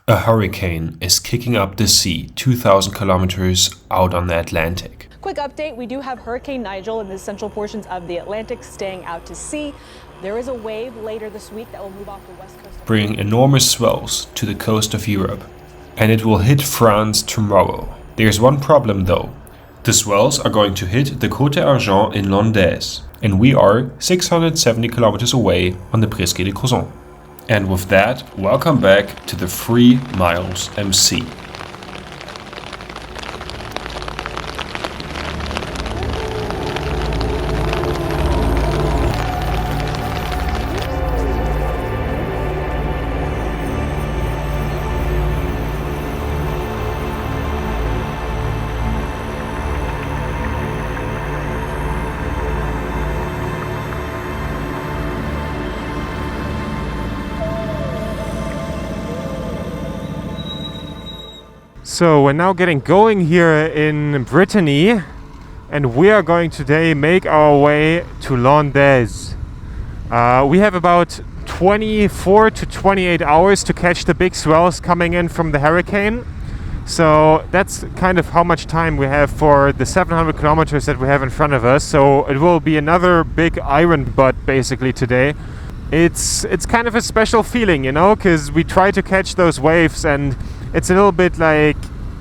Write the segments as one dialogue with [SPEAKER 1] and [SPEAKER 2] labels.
[SPEAKER 1] A hurricane is kicking up the sea 2,000 kilometers out on the Atlantic.
[SPEAKER 2] Quick update, we do have Hurricane Nigel in the central portions of the Atlantic staying out to sea. There is a wave later this week that will move off the west coast,
[SPEAKER 1] bringing enormous swells to the coast of Europe. And it will hit France tomorrow. There's one problem though. The swells are going to hit the Côte d'Argent in Landaise. And we are 670 kilometers away on the Presqu'île de Crozon. And with that, welcome back to the 3 Miles MC.
[SPEAKER 3] So we're now getting going here in Brittany, and we are going today make our way to Landaise. We have about 24 to 28 hours to catch the big swells coming in from the hurricane. So that's kind of how much time we have for the 700 kilometers that we have in front of us. So it will be another big iron butt basically today. It's kind of a special feeling, you know, because we try to catch those waves, and it's a little bit like,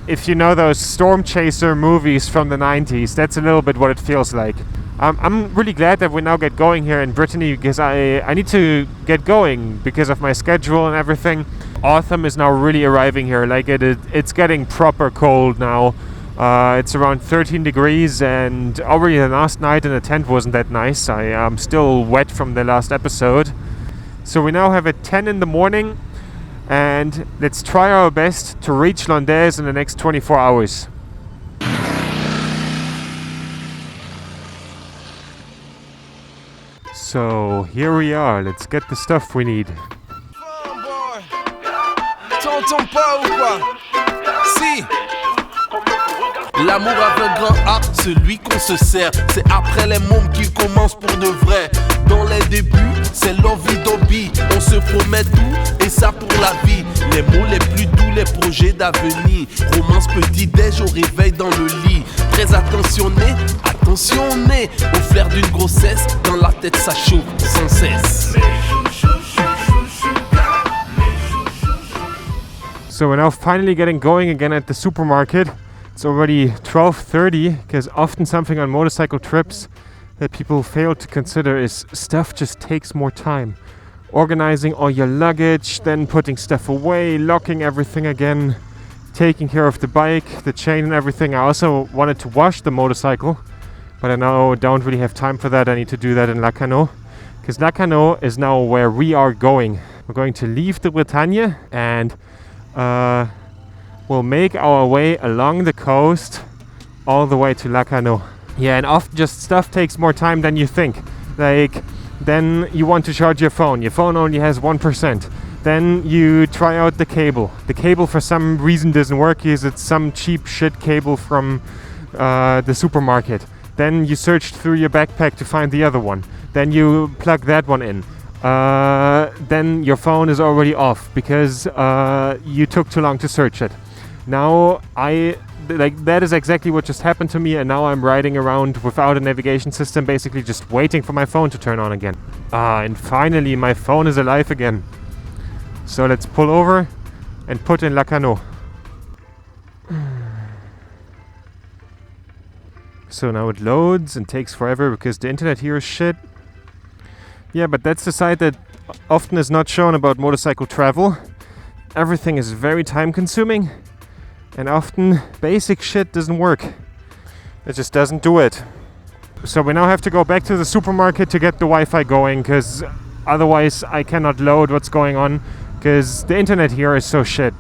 [SPEAKER 3] if you know those storm chaser movies from the 90s, that's a little bit what it feels like. I'm really glad that we now get going here in Brittany, because I need to get going because of my schedule and everything. Autumn is now really arriving here. Like it's getting proper cold now. It's around 13 degrees, and already the last night in the tent wasn't that nice. I am still wet from the last episode. So we now have at 10 in the morning, and let's try our best to reach Landaise in the next 24 hours. So here we are, let's get the stuff we need.
[SPEAKER 4] L'amour avec un grand A, celui qu'on se sert. C'est après les mômes qu'il commence pour de vrai. Dans les débuts, c'est l'envie d'hobby. On se promet tout, et ça pour la vie. Les mots les plus doux, les projets d'avenir. Romance petit-déj au réveil dans le lit. Très attentionné, attentionné. Au flair d'une grossesse, dans la tête ça chauffe sans cesse.
[SPEAKER 3] So we're now finally getting going again at the supermarket. It's already 12:30, because often something on motorcycle trips that people fail to consider is stuff just takes more time. Organizing all your luggage, then putting stuff away, locking everything again, taking care of the bike, the chain and everything. I also wanted to wash the motorcycle, but I now don't really have time for that. I need to do that in Lacanau, because Lacanau is now where we are going. We're going to leave the Bretagne, and we'll make our way along the coast all the way to Lacanau. Yeah, and often just stuff takes more time than you think. Like, then you want to charge your phone. Your phone only has 1%. Then you try out the cable. The cable for some reason doesn't work, because it's some cheap shit cable from the supermarket. Then you search through your backpack to find the other one. Then you plug that one in. Then your phone is already off because you took too long to search it. Now that is exactly what just happened to me, and now I'm riding around without a navigation system, basically just waiting for my phone to turn on again. And finally my phone is alive again. So let's pull over and put in Lacanau. So now it loads and takes forever because the internet here is shit. Yeah, but that's the side that often is not shown about motorcycle travel. Everything is very time consuming, and often basic shit doesn't work. It just doesn't do it. So we now have to go back to the supermarket to get the Wi-Fi going, because otherwise I cannot load what's going on, because the internet here is so shit.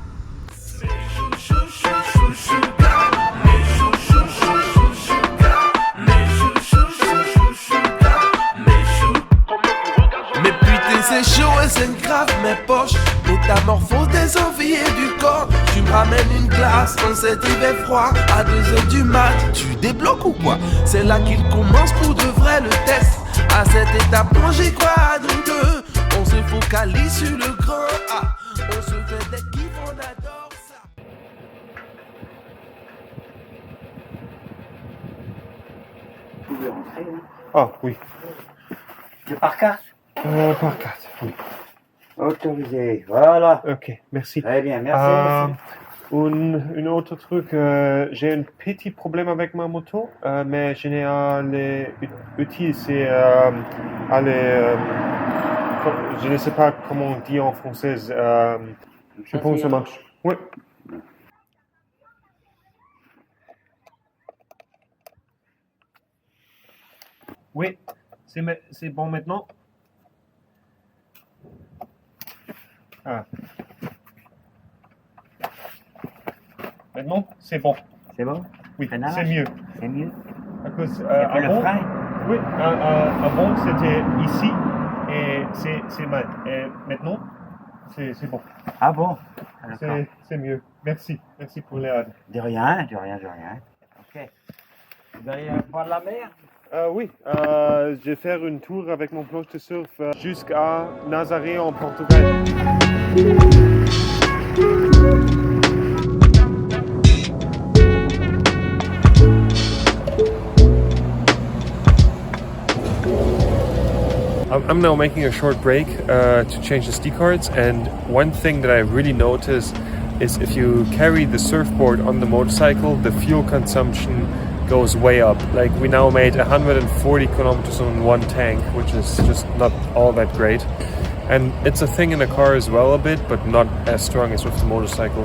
[SPEAKER 4] C'est chaud et c'est grave mes poches. Métamorphose des envies et du corps. Tu me ramènes une glace en cet hiver froid. À 2h du mat, tu débloques ou quoi? C'est là qu'il commence pour de vrai le test. À cette étape, moi j'y crois à nous deux. On se focalise sur le grand A. On se fait des kiffs en
[SPEAKER 3] Oh, oui.
[SPEAKER 5] C'est par carte?
[SPEAKER 3] Par carte, oui.
[SPEAKER 5] Autorisé, voilà.
[SPEAKER 3] Ok, merci.
[SPEAKER 5] Très bien, merci.
[SPEAKER 3] Une autre truc, j'ai un petit problème avec ma moto, mais je n'ai les outils, c'est je ne sais pas comment on dit en français. Je pense que ça marche. Oui. Oui, c'est bon maintenant. Ah. Maintenant, c'est bon.
[SPEAKER 5] C'est bon?
[SPEAKER 3] Oui,
[SPEAKER 5] Ça marche?
[SPEAKER 3] c'est mieux.
[SPEAKER 5] C'est mieux?
[SPEAKER 3] À cause,
[SPEAKER 5] Il y a pas le frein?
[SPEAKER 3] Oui, avant c'était ici et c'est mal. Et maintenant, c'est bon.
[SPEAKER 5] Ah bon? Ah, d'accord.
[SPEAKER 3] C'est mieux. Merci pour l'aide.
[SPEAKER 5] De rien. Ok. Vous allez voir la mer?
[SPEAKER 3] Oui, je vais faire une tour avec mon planche de surf jusqu'à Nazaré en Portugal. I'm now making a short break to change the SD cards, and one thing that I really noticed is if you carry the surfboard on the motorcycle, the fuel consumption goes way up. Like we now made 140 kilometers on one tank, which is just not all that great. And it's a thing in the car as well a bit, but not as strong as with the motorcycle.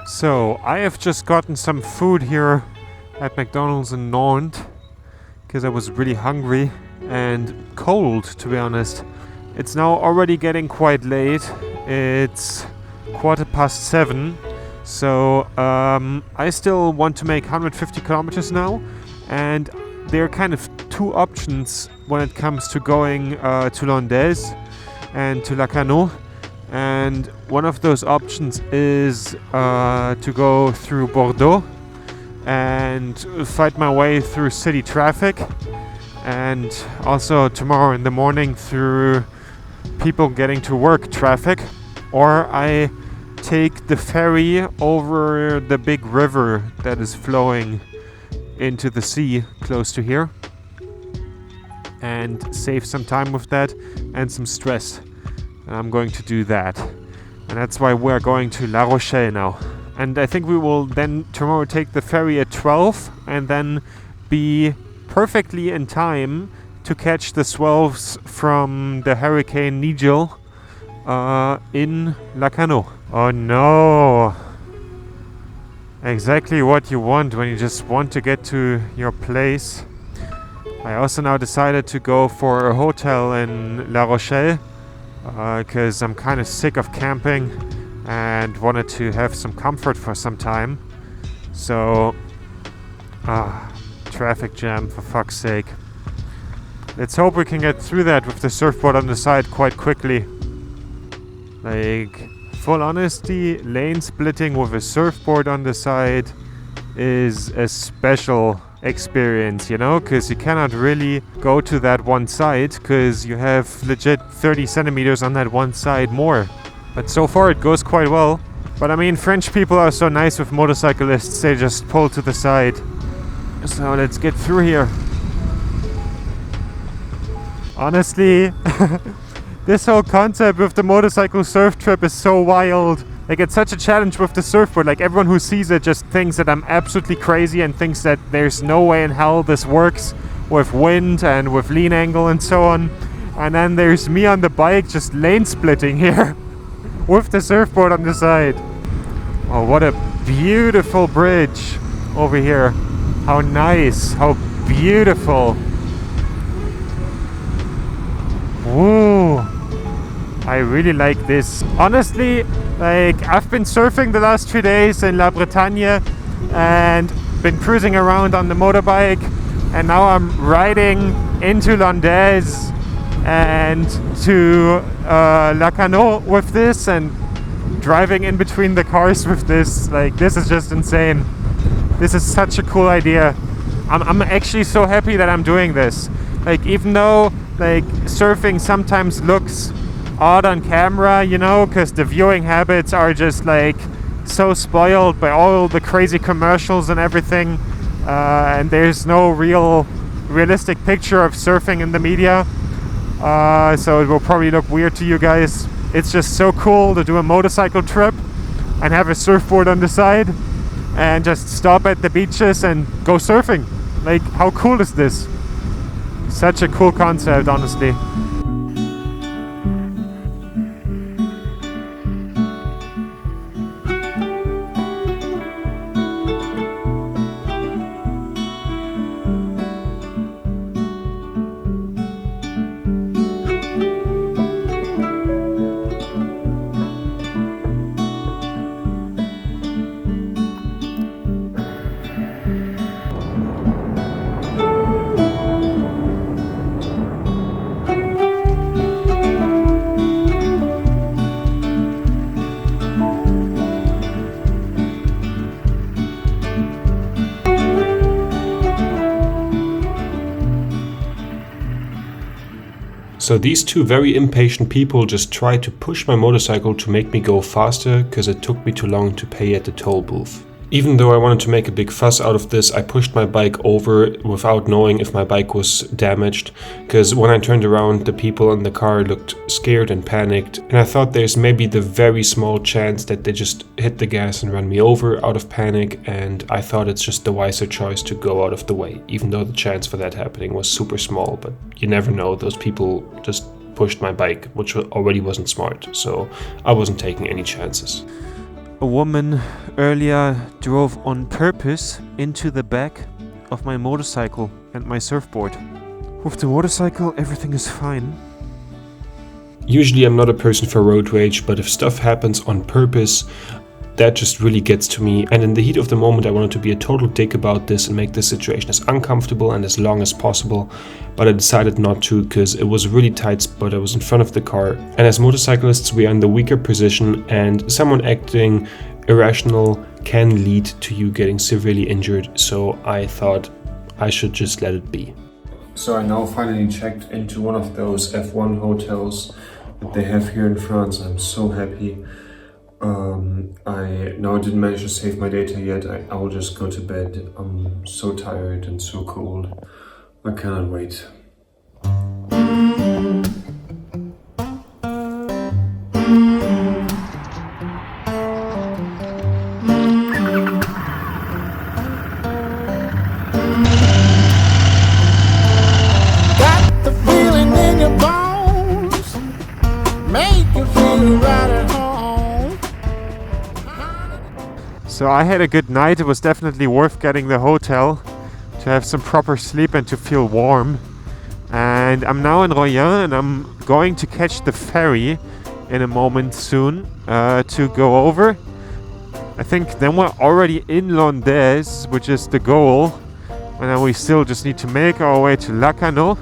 [SPEAKER 3] So I have just gotten some food here at McDonald's in Nantes because I was really hungry and cold, to be honest. It's now already getting quite late. It's 7:15, so I still want to make 150 kilometers now, and there are kind of two options when it comes to going to Landaise and to Lacanau. And one of those options is to go through Bordeaux and fight my way through city traffic, and also tomorrow in the morning through people getting to work traffic, or I take the ferry over the big river that is flowing into the sea close to here and save some time with that and some stress. And I'm going to do that. And that's why we're going to La Rochelle now. And I think we will then tomorrow take the ferry at 12 and then be perfectly in time to catch the swells from the Hurricane Nigel in Lacanau. Oh no! Exactly what you want when you just want to get to your place. I also now decided to go for a hotel in La Rochelle because I'm kind of sick of camping and wanted to have some comfort for some time. So, traffic jam, for fuck's sake. Let's hope we can get through that with the surfboard on the side quite quickly. Like, full honesty, lane splitting with a surfboard on the side is a special experience, you know, because you cannot really go to that one side because you have legit 30 centimeters on that one side more. But so far it goes quite well. But I mean, French people are so nice with motorcyclists, they just pull to the side. So let's get through here. Honestly, this whole concept with the motorcycle surf trip is so wild. Like, it's such a challenge with the surfboard. Like, everyone who sees it just thinks that I'm absolutely crazy and thinks that there's no way in hell this works with wind and with lean angle and so on. And then there's me on the bike just lane splitting here with the surfboard on the side. Oh, what a beautiful bridge over here. How nice, how beautiful. Woo! I really like this. Honestly, like, I've been surfing the last 3 days in La Bretagne and been cruising around on the motorbike, and now I'm riding into Landaise and to Lacanau with this and driving in between the cars with this. Like, this is just insane. This is such a cool idea. I'm actually so happy that I'm doing this. Like, even though like surfing sometimes looks odd on camera, you know, because the viewing habits are just like so spoiled by all the crazy commercials and everything, and there's no realistic picture of surfing in the media, so it will probably look weird to you guys. It's just so cool to do a motorcycle trip and have a surfboard on the side and just stop at the beaches and go surfing. Like, how cool is this? Such a cool concept, honestly.
[SPEAKER 1] So these two very impatient people just tried to push my motorcycle to make me go faster because it took me too long to pay at the toll booth. Even though I wanted to make a big fuss out of this, I pushed my bike over without knowing if my bike was damaged, because when I turned around, the people in the car looked scared and panicked, and I thought there's maybe the very small chance that they just hit the gas and ran me over out of panic, and I thought it's just the wiser choice to go out of the way, even though the chance for that happening was super small. But you never know, those people just pushed my bike, which already wasn't smart, so I wasn't taking any chances.
[SPEAKER 3] A woman earlier drove on purpose into the back of my motorcycle and my surfboard. With the motorcycle, everything is fine.
[SPEAKER 1] Usually I'm not a person for road rage, but if stuff happens on purpose, that just really gets to me. And in the heat of the moment, I wanted to be a total dick about this and make this situation as uncomfortable and as long as possible. But I decided not to, because it was a really tight spot. I was in front of the car. And as motorcyclists, we are in the weaker position, and someone acting irrational can lead to you getting severely injured. So I thought I should just let it be. So I now finally checked into one of those F1 hotels that they have here in France. I'm so happy. I didn't manage to save my data yet. I will just go to bed. I'm so tired and so cold. I cannot wait.
[SPEAKER 6] Got the feeling in your bones, make you feel right at home.
[SPEAKER 3] So I had a good night. It was definitely worth getting the hotel to have some proper sleep and to feel warm. And I'm now in Royan, and I'm going to catch the ferry in a moment soon to go over. I think then we're already in Landes, which is the goal. And then we still just need to make our way to Lacanau.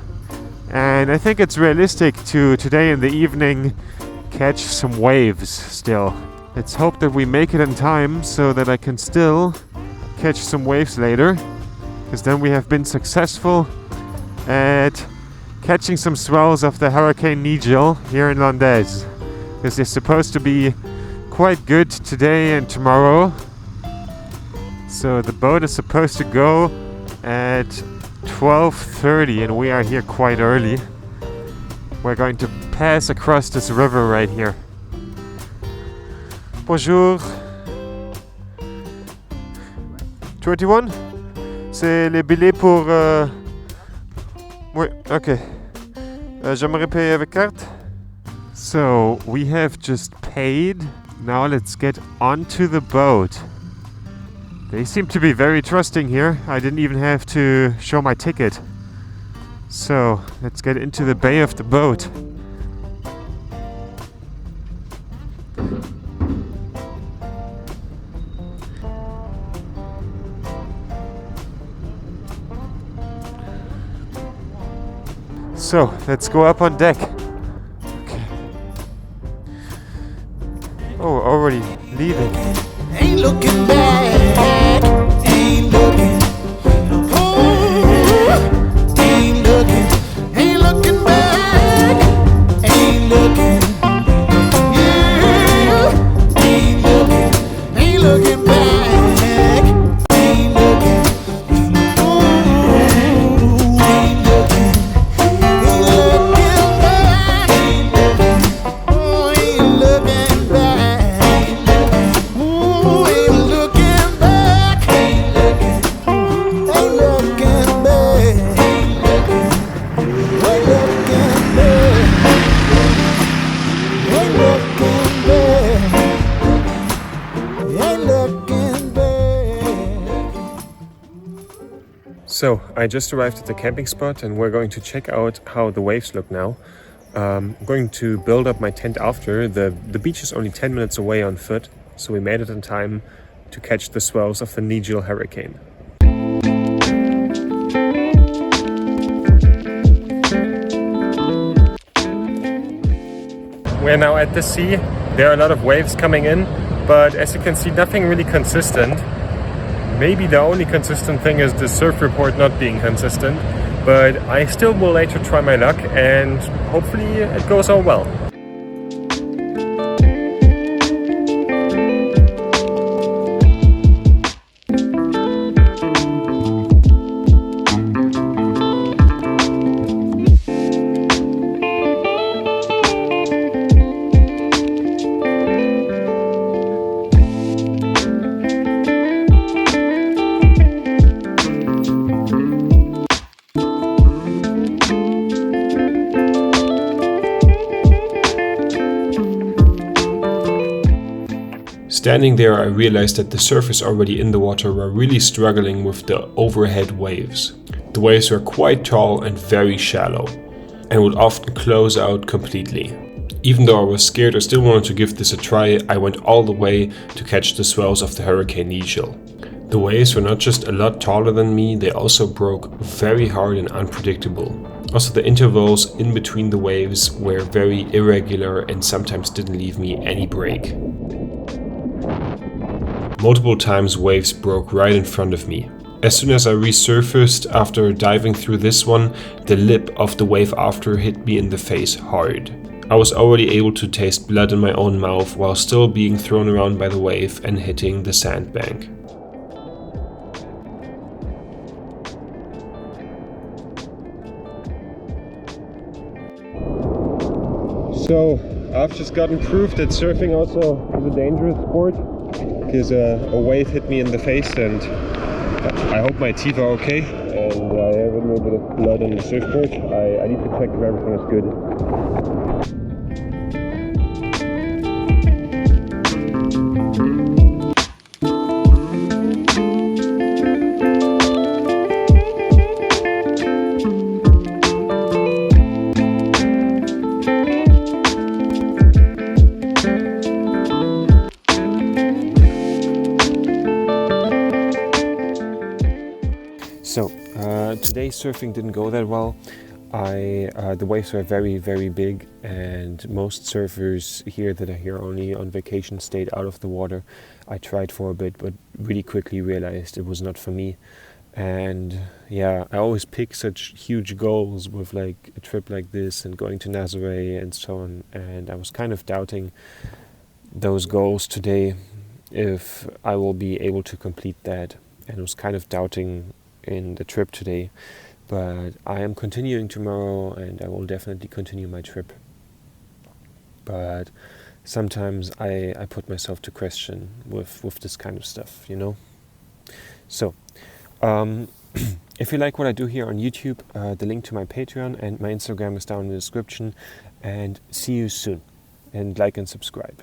[SPEAKER 3] And I think it's realistic to today in the evening catch some waves still. Let's hope that we make it in time so that I can still catch some waves later, because then we have been successful at catching some swells of the Hurricane Nigel here in Landes, because they're supposed to be quite good today and tomorrow. So the boat is supposed to go at 12:30 and we are here quite early. We're going to pass across this river right here. Bonjour. 21? C'est les billets pour... Oui, ok. J'aimerais payer avec carte. So, we have just paid. Now let's get onto the boat. They seem to be very trusting here. I didn't even have to show my ticket. So, let's get into the bay of the boat. So, let's go up on deck. Okay. Oh, already leaving.
[SPEAKER 6] Ain't looking back, ain't looking. Oh,
[SPEAKER 3] So I just arrived at the camping spot and we're going to check out how the waves look now. I'm going to build up my tent after. The beach is only 10 minutes away on foot, so we made it in time to catch the swells of the Nigel hurricane. We're now at the sea. There are a lot of waves coming in, but as you can see, nothing really consistent. Maybe the only consistent thing is the surf report not being consistent, but I still will later try my luck and hopefully it goes all well.
[SPEAKER 1] Standing there, I realized that the surfers already in the water were really struggling with the overhead waves. The waves were quite tall and very shallow, and would often close out completely. Even though I was scared, I still wanted to give this a try. I went all the way to catch the swells of the Hurricane Nigel. The waves were not just a lot taller than me, they also broke very hard and unpredictable. Also, the intervals in between the waves were very irregular and sometimes didn't leave me any break. Multiple times waves broke right in front of me. As soon as I resurfaced after diving through this one, the lip of the wave after hit me in the face hard. I was already able to taste blood in my own mouth while still being thrown around by the wave and hitting the sandbank.
[SPEAKER 3] So I've just gotten proof that surfing also is a dangerous sport, because a wave hit me in the face and I hope my teeth are okay, and I have a little bit of blood on the surfboard. I need to check if everything is good. So today surfing didn't go that well. The waves were very, very big, and most surfers here that are here only on vacation stayed out of the water. I tried for a bit, but really quickly realized it was not for me. And yeah, I always pick such huge goals with like a trip like this and going to Nazaré and so on. And I was kind of doubting those goals today, if I will be able to complete that. And I was kind of doubting in the trip today, but I am continuing tomorrow and I will definitely continue my trip. But sometimes I put myself to question with this kind of stuff, you know? So, if you like what I do here on YouTube, the link to my Patreon and my Instagram is down in the description, and see you soon, and like and subscribe.